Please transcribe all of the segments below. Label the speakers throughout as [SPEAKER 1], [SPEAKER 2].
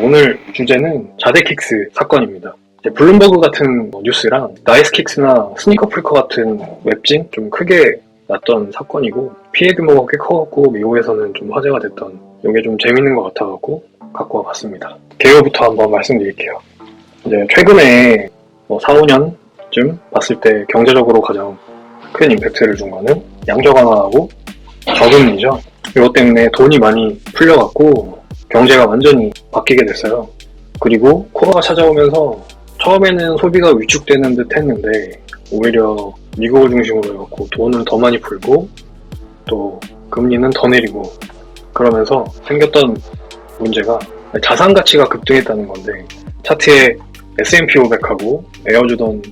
[SPEAKER 1] 오늘 주제는 자데킥스 사건입니다. 블룸버그 같은 뉴스랑 나이스킥스나 스니커 프리커 같은 웹진 좀 크게 났던 사건이고 피해 규모가 꽤 커갖고 미국에서는 좀 화제가 됐던 이게 좀 재밌는 것 같아갖고 갖고 와봤습니다. 개요부터 한번 말씀드릴게요. 이제 최근에 4, 5년쯤 봤을 때 경제적으로 가장 큰 임팩트를 준 거는 양적 완화하고 저금리죠. 이것 때문에 돈이 많이 풀려갖고 경제가 완전히 바뀌게 됐어요. 그리고 코로나가 찾아오면서 처음에는 소비가 위축되는 듯 했는데 오히려 미국을 중심으로 해갖고 돈을 더 많이 풀고 또 금리는 더 내리고 그러면서 생겼던 문제가 자산 가치가 급등했다는 건데 차트에 S&P 500하고 에어조던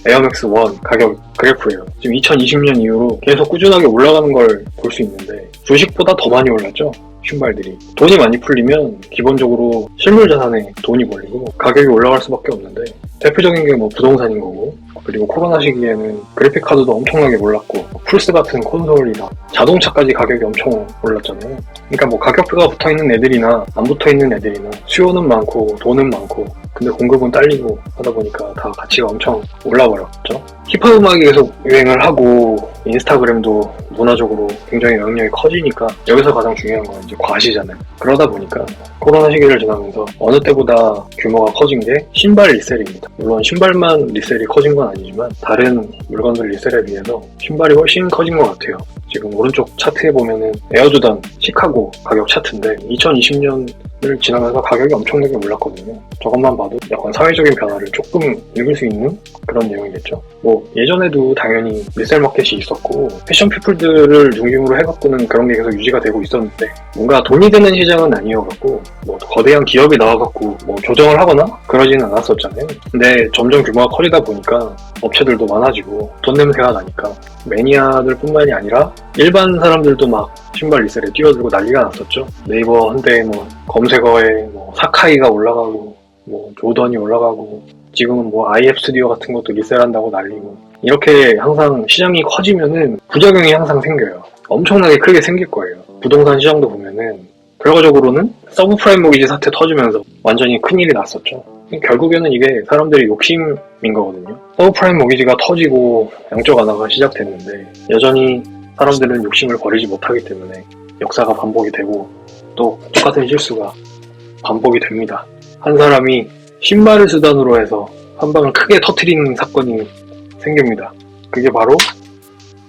[SPEAKER 1] 4, 에어맥스 1 가격 그래프예요. 지금 2020년 이후로 계속 꾸준하게 올라가는 걸 볼 수 있는데 주식보다 더 많이 올랐죠. 신발들이. 돈이 많이 풀리면 기본적으로 실물 자산에 돈이 몰리고 가격이 올라갈 수밖에 없는데 대표적인 게 부동산인 거고 그리고 코로나 시기에는 그래픽 카드도 엄청나게 올랐고 플스 같은 콘솔이나 자동차까지 가격이 엄청 올랐잖아요. 그러니까 가격표가 붙어있는 애들이나 안 붙어있는 애들이나 수요는 많고 돈은 많고 근데 공급은 딸리고 하다 보니까 다 가치가 엄청 올라버렸죠. 힙합 음악이 계속 유행을 하고 인스타그램도 문화적으로 굉장히 영향력이 커지니까 여기서 가장 중요한 건 이제 과시잖아요. 그러다 보니까 코로나 시기를 지나면서 어느 때보다 규모가 커진 게 신발 리셀입니다. 물론 신발만 리셀이 커진 건 아니지만 다른 물건들 리셀에 비해서 신발이 훨씬 커진 것 같아요. 지금 오른쪽 차트에 보면은 에어조던 시카고 가격 차트인데 2020년을 지나면서 가격이 엄청나게 올랐거든요. 저것만 봐도 약간 사회적인 변화를 조금 읽을 수 있는 그런 내용이겠죠. 예전에도 당연히 리셀 마켓이 있었고 패션 피플들을 중심으로 해갖고는 그런 게 계속 유지가 되고 있었는데 뭔가 돈이 드는 시장은 아니어갖고 거대한 기업이 나와갖고 조정을 하거나 그러지는 않았었잖아요. 근데 점점 규모가 커지다 보니까 업체들도 많아지고 돈 냄새가 나니까 매니아들 뿐만이 아니라 일반 사람들도 막 신발 리셀에 뛰어들고 난리가 났었죠. 네이버 한때 검색어에 사카이가 올라가고 조던이 올라가고 지금은 IF 스튜디오 같은 것도 리셀한다고 난리고 이렇게 항상 시장이 커지면은 부작용이 항상 생겨요. 엄청나게 크게 생길 거예요. 부동산 시장도 보면은 결과적으로는 서브프라임 모기지 사태 터지면서 완전히 큰일이 났었죠. 결국에는 이게 사람들의 욕심인 거거든요. 서브프라임 모기지가 터지고 양적 완화가 시작됐는데 여전히 사람들은 욕심을 버리지 못하기 때문에 역사가 반복이 되고 또 똑같은 실수가 반복이 됩니다. 한 사람이 신발을 수단으로 해서 한 방을 크게 터뜨리는 사건이 생깁니다. 그게 바로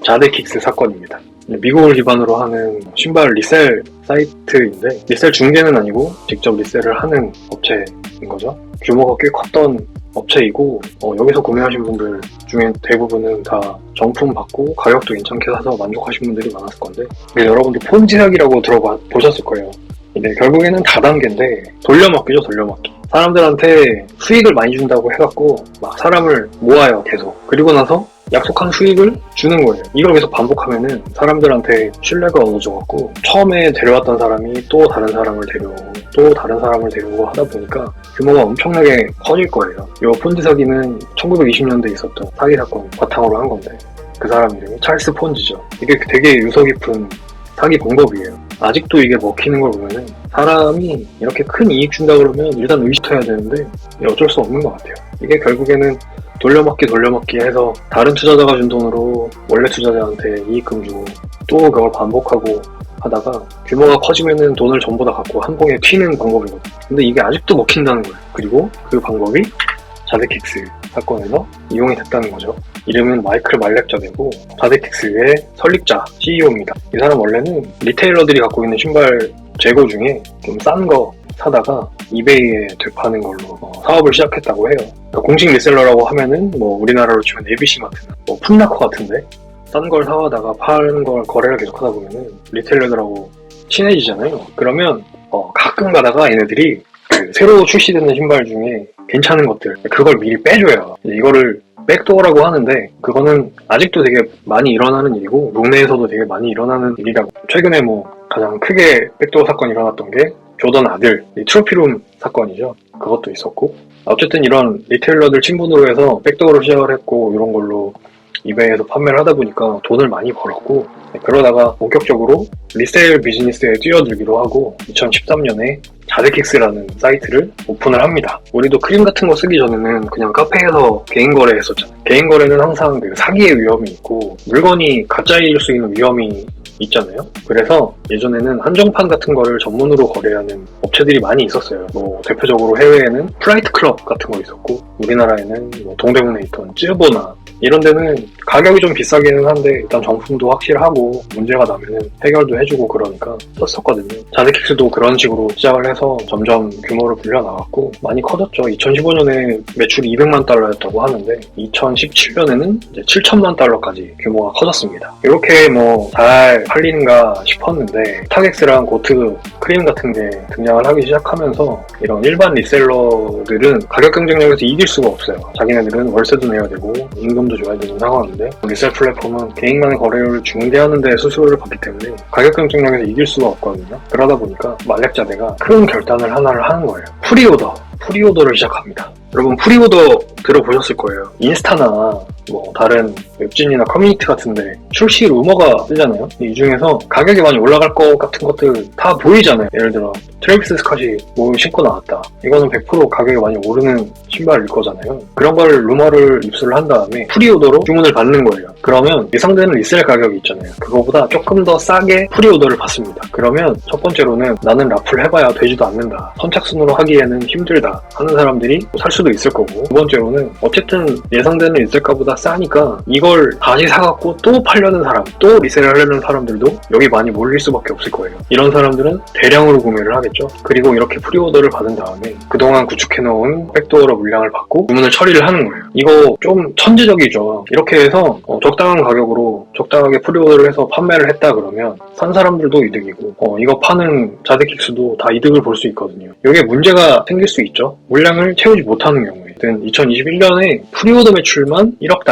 [SPEAKER 1] 자데킥스 사건입니다. 미국을 기반으로 하는 신발 리셀 사이트인데 리셀 중개는 아니고 직접 리셀을 하는 업체인 거죠. 규모가 꽤 컸던 업체이고 여기서 구매하신 분들 중에 대부분은 다 정품 받고 가격도 괜찮게 사서 만족하신 분들이 많았을 건데 여러분들 폰지 사기라고 들어보셨을 거예요. 근데 결국에는 다단계인데 돌려막기죠. 돌려막기. 사람들한테 수익을 많이 준다고 해갖고 사람을 모아요. 계속. 그리고 나서 약속한 수익을 주는 거예요. 이걸 계속 반복하면은 사람들한테 신뢰가 어우러져갖고 처음에 데려왔던 사람이 또 다른 사람을 데려오고 또 다른 사람을 데려오고 하다 보니까 규모가 엄청나게 커질 거예요. 이 폰지 사기는 1920년대에 있었던 사기 사건 바탕으로 한 건데 그 사람 이름이 찰스 폰지죠. 이게 되게 유서 깊은 사기 방법이에요. 아직도 이게 먹히는 걸 보면은 사람이 이렇게 큰 이익 준다 그러면 일단 의식해야 되는데 어쩔 수 없는 것 같아요. 이게 결국에는 돌려막기 해서 다른 투자자가 준 돈으로 원래 투자자한테 이익금 주고 또 그걸 반복하고 하다가 규모가 커지면은 돈을 전부 다 갖고 한 봉에 튀는 방법이거든요. 근데 이게 아직도 먹힌다는 거예요. 그리고 그 방법이 자데킥스 사건에서 이용이 됐다는 거죠. 이름은 마이클 말렉저되고 자데킥스의 설립자 CEO입니다. 이 사람 원래는 리테일러들이 갖고 있는 신발 재고 중에 좀 싼 거 사다가 이베이에 되파는 걸로 사업을 시작했다고 해요. 그러니까 공식 리셀러라고 하면은 우리나라로 치면 ABC마트나 풋나커 같은데 싼 걸 사와다가 파는 걸 거래를 계속 하다 보면은 리테일러들하고 친해지잖아요. 그러면 가끔 가다가 얘네들이 새로 출시되는 신발 중에 괜찮은 것들 그걸 미리 빼줘요. 이거를 백도어라고 하는데 그거는 아직도 되게 많이 일어나는 일이고 국내에서도 되게 많이 일어나는 일이라고. 최근에 가장 크게 백도어 사건이 일어났던 게 조던 아들 트로피룸 사건이죠. 그것도 있었고 어쨌든 이런 리테일러들 친분으로 해서 백도어를 시작을 했고 이런 걸로 이베이에서 판매를 하다 보니까 돈을 많이 벌었고, 그러다가 본격적으로 리세일 비즈니스에 뛰어들기로 하고 2013년에 자데킥스라는 사이트를 오픈을 합니다. 우리도 크림 같은 거 쓰기 전에는 그냥 카페에서 개인 거래했었잖아요. 개인 거래는 항상 그 사기의 위험이 있고 물건이 가짜일 수 있는 위험이 있잖아요. 그래서 예전에는 한정판 같은 거를 전문으로 거래하는 업체들이 많이 있었어요. 뭐 대표적으로 해외에는 프라이트 클럽 같은 거 있었고, 우리나라에는 뭐 동대문에 있던 쯔보나 이런 데는 가격이 좀 비싸기는 한데 일단 정품도 확실하고 문제가 나면은 해결도 해주고 그러니까 썼었거든요. 자데킥스도 그런 식으로 시작을 해서 점점 규모를 불려나갔고 많이 커졌죠. 2015년에 매출이 200만 달러였다고 하는데 2017년에는 이제 7천만 달러까지 규모가 커졌습니다. 이렇게 뭐 잘 팔리는가 싶었는데 타겟스랑 고트, 크림 같은 게 등장을 하기 시작하면서 이런 일반 리셀러들은 가격 경쟁력에서 이길 수가 없어요. 자기네들은 월세도 내야 되고 임금도 줘야 되는 상황인데 리셀 플랫폼은 개인 간의 거래를 중대하는 데 수수료를 받기 때문에 가격 경쟁력에서 이길 수가 없거든요. 그러다 보니까 만렙자대가 큰 결단을 하나를 하는 거예요. 프리오더를 시작합니다. 여러분 프리오더 들어보셨을 거예요. 인스타나 뭐 다른 웹진이나 커뮤니티 같은데 출시 루머가 뜨잖아요. 이 중에서 가격이 많이 올라갈 것 같은 것들 다 보이잖아요. 예를 들어 트래비스 스캇이 뭐 신고 나왔다. 이거는 100% 가격이 많이 오르는 신발일 거잖아요. 그런 걸 루머를 입수를 한 다음에 프리오더로 주문을 받는 거예요. 그러면 예상되는 리셀 가격이 있잖아요. 그거보다 조금 더 싸게 프리오더를 받습니다. 그러면 첫 번째로는 나는 라플 해봐야 되지도 않는다. 선착순으로 하기에는 힘들다 하는 사람들이 살 수도 있을 거고, 두 번째로는 어쨌든 예상되는 리셀가보다 싸니까 이걸 다시 사갖고 또 팔려는 사람, 또 리셀을 하려는 사람들도 여기 많이 몰릴 수밖에 없을 거예요. 이런 사람들은 대량으로 구매를 하겠죠. 그리고 이렇게 프리오더를 받은 다음에 그동안 구축해놓은 백도어로 물량을 받고 주문을 처리를 하는 거예요. 이거 좀 천재적이죠. 이렇게 해서 적당한 가격으로 적당하게 프리오더를 해서 판매를 했다 그러면 산 사람들도 이득이고 이거 파는 자데킥스도 다 이득을 볼 수 있거든요. 이게 문제가 생길 수 있죠. 물량을 채우지 못하는 경우에. 2021년에 프리오더 매출만 1억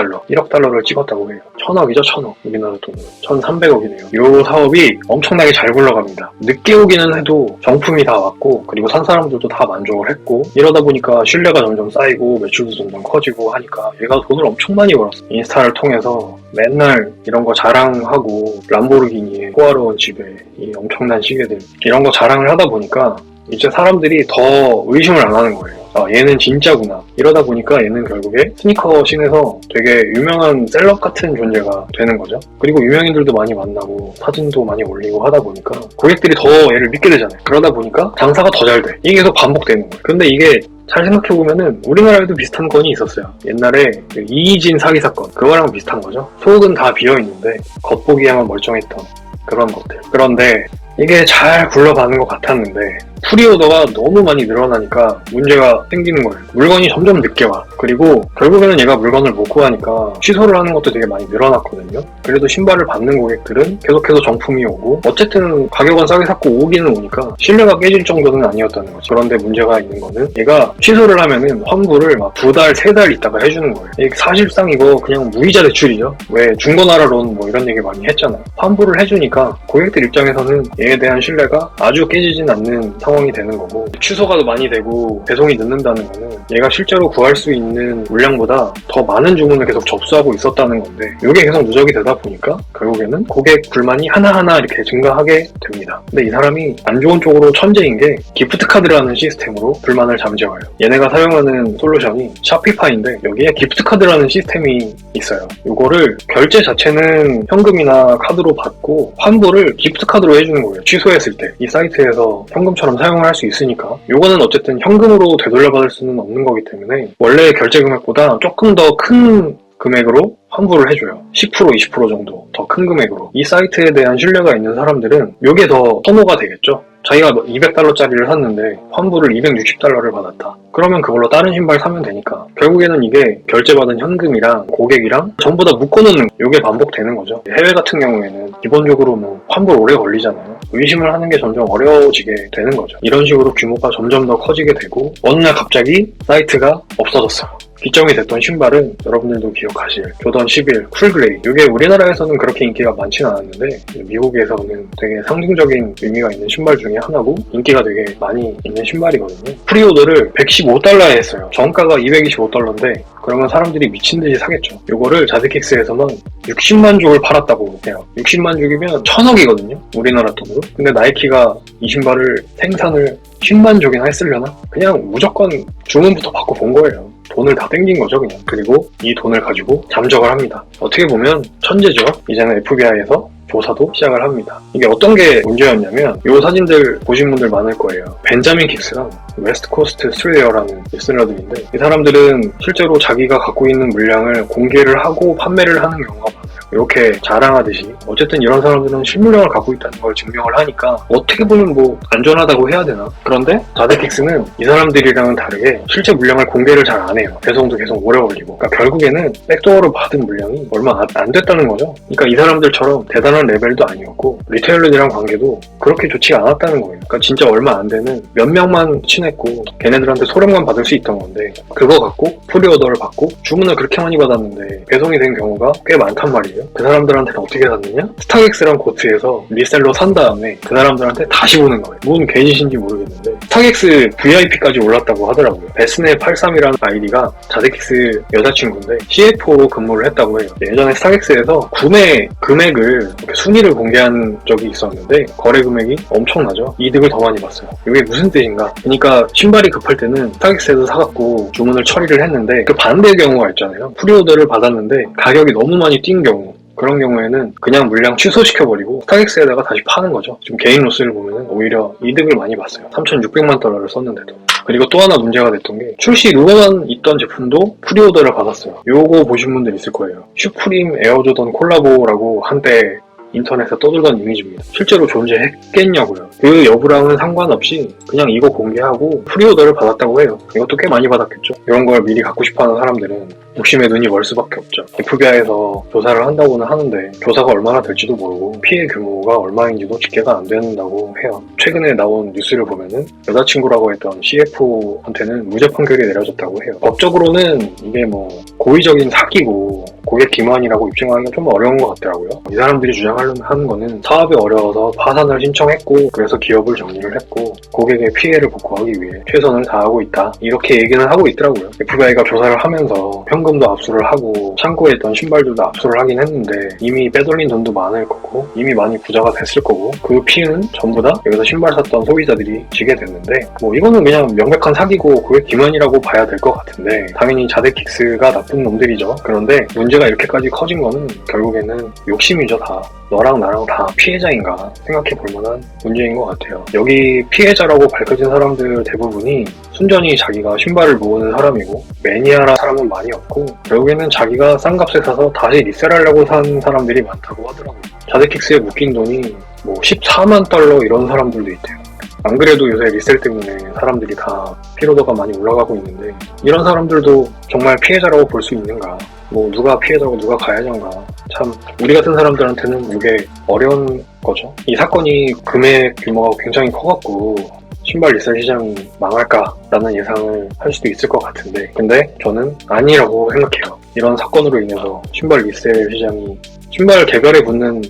[SPEAKER 1] 달러를 찍었다고 해요. 1000억이죠, 1000억. 우리나라 돈으로 1300억이네요. 이 사업이 엄청나게 잘 굴러갑니다. 늦게 오기는 해도 정품이 다 왔고, 그리고 산 사람들도 다 만족을 했고, 이러다 보니까 신뢰가 점점 쌓이고 매출도 점점 커지고 하니까 얘가 돈을 엄청 많이 벌었어요. 인스타를 통해서 맨날 이런 거 자랑하고, 람보르기니에 호화로운 집에 이 엄청난 시계들 이런 거 자랑을 하다 보니까 이제 사람들이 더 의심을 안 하는 거예요. 얘는 진짜구나. 이러다 보니까 얘는 결국에 스니커 씬에서 되게 유명한 셀럽 같은 존재가 되는 거죠. 그리고 유명인들도 많이 만나고 사진도 많이 올리고 하다 보니까 고객들이 더 얘를 믿게 되잖아요. 그러다 보니까 장사가 더 잘 돼. 이게 계속 반복되는 거예요. 근데 이게 잘 생각해보면은 우리나라에도 비슷한 건이 있었어요. 옛날에 이희진 사기 사건, 그거랑 비슷한 거죠. 속은 다 비어있는데 겉보기에만 멀쩡했던 그런 것들. 그런데 이게 잘 굴러가는 것 같았는데 프리오더가 너무 많이 늘어나니까 문제가 생기는 거예요. 물건이 점점 늦게 와. 그리고 결국에는 얘가 물건을 못 구하니까 취소를 하는 것도 되게 많이 늘어났거든요. 그래도 신발을 받는 고객들은 계속해서 정품이 오고, 어쨌든 가격은 싸게 샀고 오기는 오니까 신뢰가 깨질 정도는 아니었다는 거죠. 그런데 문제가 있는 거는 얘가 취소를 하면은 환불을 막 2달, 3달 있다가 해주는 거예요. 사실상 이거 그냥 무이자 대출이죠. 왜 중고나라론 뭐 이런 얘기 많이 했잖아요. 환불을 해주니까 고객들 입장에서는 얘에 대한 신뢰가 아주 깨지진 않는 상황이 되는 거고, 취소가 많이 되고 배송이 늦는다는 거는 얘가 실제로 구할 수 있는 물량보다 더 많은 주문을 계속 접수하고 있었다는 건데, 이게 계속 누적이 되다 보니까 결국에는 고객 불만이 하나하나 이렇게 증가하게 됩니다. 근데 이 사람이 안 좋은 쪽으로 천재인 게 기프트 카드라는 시스템으로 불만을 잠재워요. 얘네가 사용하는 솔루션이 샤피파이인데 여기에 기프트 카드라는 시스템이 있어요. 이거를 결제 자체는 현금이나 카드로 받고 환불을 기프트 카드로 해주는 거예요. 취소했을 때 이 사이트에서 현금처럼 사용을 할 수 있으니까, 요거는 어쨌든 현금으로 되돌려받을 수는 없는 거기 때문에 원래 결제 금액보다 조금 더 큰 금액으로 환불을 해줘요. 10%, 20% 정도 더 큰 금액으로. 이 사이트에 대한 신뢰가 있는 사람들은 요게 더 선호가 되겠죠. 자기가 200달러짜리를 샀는데 환불을 260달러를 받았다. 그러면 그걸로 다른 신발 사면 되니까 결국에는 이게 결제받은 현금이랑 고객이랑 전부 다 묶어놓는, 요게 반복되는 거죠. 해외 같은 경우에는 기본적으로 뭐 환불 오래 걸리잖아요. 의심을 하는 게 점점 어려워지게 되는 거죠. 이런 식으로 규모가 점점 더 커지게 되고 어느 날 갑자기 사이트가 없어졌어요. 기점이 됐던 신발은 여러분들도 기억하실 조던 11 쿨그레이. 이게 우리나라에서는 그렇게 인기가 많지는 않았는데 미국에서는 되게 상징적인 의미가 있는 신발 중에 하나고 인기가 되게 많이 있는 신발이거든요. 프리오더를 $115에 했어요. 정가가 $225인데 그러면 사람들이 미친듯이 사겠죠. 이거를 자드킥스에서만 60만 족을 팔았다고 해요. 60만 족이면 1000억이거든요. 우리나라 돈으로. 근데 나이키가 이 신발을 생산을 10만 족이나 했으려나? 그냥 무조건 주문부터 받고 본 거예요. 돈을 다 땡긴 거죠, 그냥. 그리고 이 돈을 가지고 잠적을 합니다. 어떻게 보면 천재죠. 이제는 FBI에서 조사도 시작을 합니다. 이게 어떤 게 문제였냐면 이 사진들 보신 분들 많을 거예요. 벤자민 킥스랑 웨스트 코스트 스트레어라는 리스너들인데 이 사람들은 실제로 자기가 갖고 있는 물량을 공개를 하고 판매를 하는 경우가 많아요. 이렇게 자랑하듯이 어쨌든 이런 사람들은 실물량을 갖고 있다는 걸 증명을 하니까 어떻게 보면 뭐 안전하다고 해야 되나? 그런데 자드킥스는 이 사람들이랑은 다르게 실제 물량을 공개를 잘 안 해요. 배송도 계속 오래 걸리고. 그러니까 결국에는 백도어로 받은 물량이 얼마 안 됐다는 거죠. 그러니까 이 사람들처럼 대단한 레벨도 아니었고 리테일러들이랑 관계도 그렇게 좋지 않았다는 거예요. 그러니까 진짜 얼마 안 되는 몇 명만 친했고 걔네들한테 소량만 받을 수 있던 건데 그거 갖고 프리오더를 받고 주문을 그렇게 많이 받았는데 배송이 된 경우가 꽤 많단 말이에요. 그 사람들한테는 어떻게 샀느냐? 스타렉스랑 고트에서 리셀로 산 다음에 그 사람들한테 다시 보는 거예요. 뭔 개짓인지 모르겠는데 스타렉스 VIP까지 올랐다고 하더라고요. 베스네83이라는 아이디가 자드킥스 여자친구인데 CFO로 근무를 했다고 해요. 예전에 스타렉스에서 구매 금액을 순위를 공개한 적이 있었는데 거래 금액이 엄청나죠. 이득을 더 많이 봤어요. 이게 무슨 뜻인가? 그러니까 신발이 급할 때는 스타렉스에서 사갖고 주문을 처리를 했는데 그 반대의 경우가 있잖아요. 프리오더를 받았는데 가격이 너무 많이 뛴 경우 그런 경우에는 그냥 물량 취소시켜버리고 스타렉스에다가 다시 파는 거죠. 지금 개인 로스를 보면 오히려 이득을 많이 봤어요. $3,600만 썼는데도. 그리고 또 하나 문제가 됐던 게 출시 루머만 있던 제품도 프리오더를 받았어요. 요거 보신 분들 있을 거예요. 슈프림 에어조던 콜라보라고 한때 인터넷에 떠돌던 이미지입니다. 실제로 존재했겠냐고요. 그 여부랑은 상관없이 그냥 이거 공개하고 프리오더를 받았다고 해요. 이것도 꽤 많이 받았겠죠. 이런 걸 미리 갖고 싶어하는 사람들은 욕심에 눈이 멀 수밖에 없죠. FBI에서 조사를 한다고는 하는데 조사가 얼마나 될지도 모르고 피해 규모가 얼마인지도 집계가 안 된다고 해요. 최근에 나온 뉴스를 보면은 여자친구라고 했던 CF한테는 무죄 판결이 내려졌다고 해요. 법적으로는 이게 뭐 고의적인 사기고 고객 기만이라고 입증하기가 좀 어려운 것 같더라고요. 이 사람들이 주장하는 거는 사업이 어려워서 파산을 신청했고 그래서 기업을 정리를 했고 고객의 피해를 복구하기 위해 최선을 다하고 있다 이렇게 얘기는 하고 있더라고요. FBI가 조사를 하면서 현금도 압수를 하고 창고에 있던 신발들도 압수를 하긴 했는데 이미 빼돌린 돈도 많을 거고 이미 많이 부자가 됐을 거고 그 피해는 전부 다 여기서 신발 샀던 소비자들이 지게 됐는데 뭐 이거는 그냥 명백한 사기고 고객 기만이라고 봐야 될 것 같은데 당연히 자드킥스가 나쁜 놈들이죠. 그런데 문제가 이렇게까지 커진 거는 결국에는 욕심이죠. 다 너랑 나랑 다 피해자인가 생각해 볼 만한 문제인 것 같아요. 여기 피해자라고 밝혀진 사람들 대부분이 순전히 자기가 신발을 모으는 사람이고 매니아라 사람은 많이 없고 결국에는 자기가 싼 값에 사서 다시 리셀하려고 산 사람들이 많다고 하더라고요. 자드킥스에 묶인 돈이 뭐 $14만 이런 사람들도 있대요. 안 그래도 요새 리셀 때문에 사람들이 다 피로도가 많이 올라가고 있는데 이런 사람들도 정말 피해자라고 볼 수 있는가? 뭐 누가 피해자고 누가 가해자인가? 참 우리 같은 사람들한테는 이게 어려운 거죠. 이 사건이 금액 규모가 굉장히 커갖고 신발 리셀 시장이 망할까라는 예상을 할 수도 있을 것 같은데 근데 저는 아니라고 생각해요. 이런 사건으로 인해서 신발 리셀 시장이 신발 개별에 붙는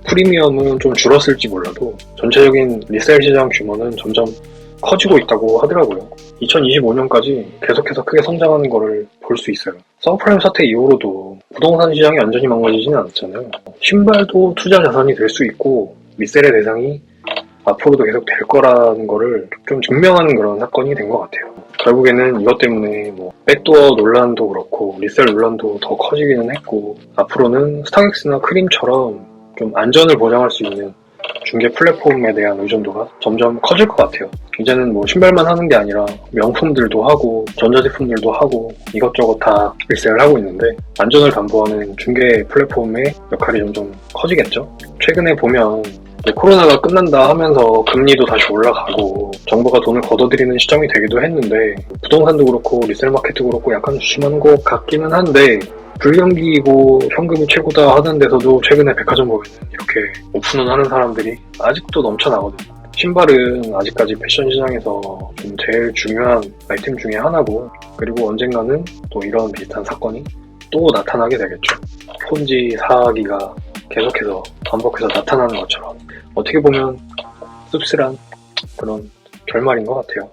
[SPEAKER 1] 프리미엄은 좀 줄었을지 몰라도 전체적인 리셀 시장 규모는 점점 커지고 있다고 하더라고요. 2025년까지 계속해서 크게 성장하는 거를 볼 수 있어요. 서브프라임 사태 이후로도 부동산 시장이 완전히 망가지지는 않았잖아요. 신발도 투자 자산이 될 수 있고 리셀의 대상이 앞으로도 계속 될 거라는 거를 좀 증명하는 그런 사건이 된 것 같아요. 결국에는 이것 때문에 뭐 백도어 논란도 그렇고 리셀 논란도 더 커지기는 했고 앞으로는 스타렉스나 크림처럼 좀 안전을 보장할 수 있는 중개 플랫폼에 대한 의존도가 점점 커질 것 같아요. 이제는 뭐 신발만 하는 게 아니라 명품들도 하고 전자제품들도 하고 이것저것 다 리셀을 하고 있는데 안전을 담보하는 중개 플랫폼의 역할이 점점 커지겠죠. 최근에 보면 코로나가 끝난다 하면서 금리도 다시 올라가고 정부가 돈을 걷어들이는 시점이 되기도 했는데 부동산도 그렇고 리셀 마켓도 그렇고 약간 주춤한 것 같기는 한데 불경기이고 현금이 최고다 하는 데서도 최근에 백화점 보면 이렇게 오픈을 하는 사람들이 아직도 넘쳐나거든요. 신발은 아직까지 패션 시장에서 좀 제일 중요한 아이템 중에 하나고, 그리고 언젠가는 또 이런 비슷한 사건이 또 나타나게 되겠죠. 폰지 사기가 계속해서 반복해서 나타나는 것처럼 어떻게 보면 씁쓸한 그런 결말인 것 같아요.